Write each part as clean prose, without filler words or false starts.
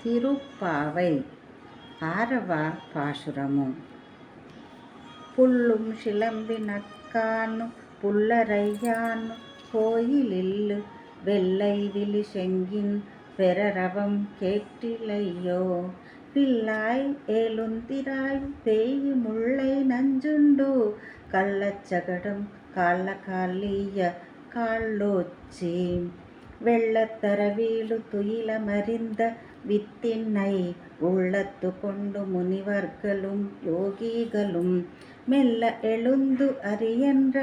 తిరుప్పావై. 6వ పాశురము. புள்ளும் சிலம்பினக்கானு புல்லரையானு கோயிலில்லு வெள்ளை விழி செங்கின் பெறரவம் கேட்டிலையோ பிள்ளாய் ஏழுந்திராய் பேயு முள்ளை நஞ்சுண்டு கள்ளச்சகடம் కాళ్ళకాలియ కాళ్ళొచ్చి வெள்ளத்தரவீழு துயிலமறிந்த வித்தினை உள்ளத்து கொண்டு முனிவர்களும் யோகிகளும் மெல்ல எழுந்து அரியன்ற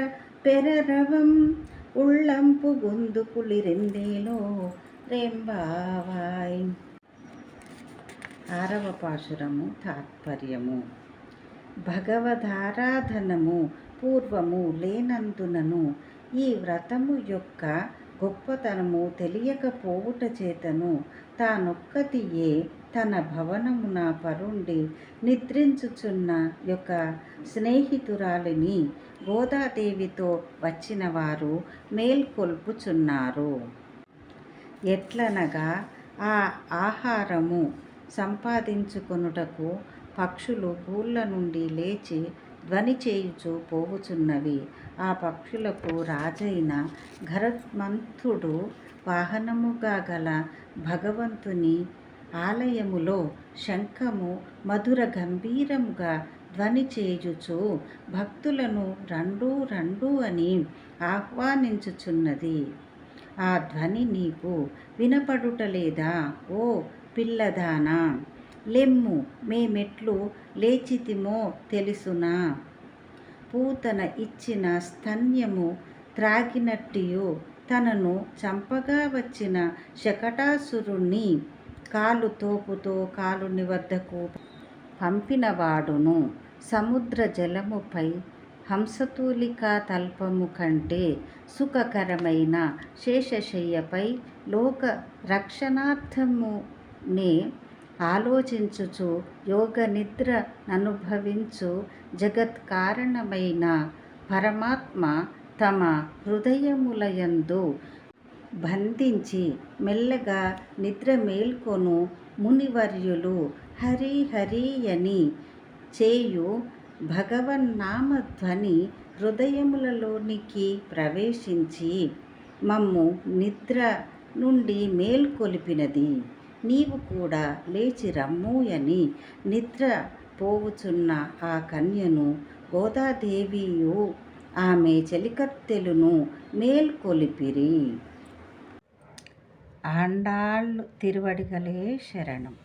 பெறரவம் உள்ளம் புகுந்து కుளிరిందేనో రెంబావాయ్. 6వ పాశురము. తాత్పర్యము. భగవదారాధనము పూర్వము లేనందునను ఈ వ్రతము యొక్క గొప్పతనము తెలియకపోవుట చేతను తానొక్కతియే తన భవనమున పరుండి నిద్రించుచున్న యొక్క స్నేహితురాలిని గోదాదేవితో వచ్చిన వారు మేల్కొల్పుచున్నారు. ఎట్లనగా ఆ ఆహారము సంపాదించుకొనుటకు పక్షులు గూళ్ళ నుండి లేచి ధ్వని చేయుచు పోవుచున్నవి. ఆ పక్షులకు రాజైన గరుత్మంతుడు వాహనముగా గల భగవంతుని ఆలయములో శంఖము మధుర గంభీరముగా ధ్వని చేయుచు భక్తులను రండు రండు అని ఆహ్వానించుచున్నది. ఆ ధ్వని నీకు వినపడుటలేదా ఓ పిల్లదానా? లెమ్ము, మేమెట్లు లేచితిమో తెలుసునా? పూతన ఇచ్చిన స్తన్యము త్రాగినట్టియు తనను చంపగా వచ్చిన శకటాసురుణ్ణి కాలు తోపుతో కాలుని వద్దకు పంపినవాడును. సముద్ర జలముపై హంసతూలికా తల్పము కంటే సుఖకరమైన శేషశయ్యపై లోక రక్షణార్థమునే ఆలోచించుచు యోగ నిద్ర ననుభవించు జగత్కారణమైన పరమాత్మ తమ హృదయములయందు బంధించి మెల్లగా నిద్ర మేల్కొను మునివర్యులు హరి హరి అని చేయు భగవన్నామధ్వని హృదయములలోనికి ప్రవేశించి మమ్ము నిద్ర నుండి మేల్కొలిపినది. నీవు కూడా లేచి రమ్ము అని నిద్ర పోవుచున్న ఆ కన్యను గోదాదేవియు ఆమె చెలికత్తెలును మేల్కొలిపిరి. ఆండాళ్ తిరువడిగలే శరణం.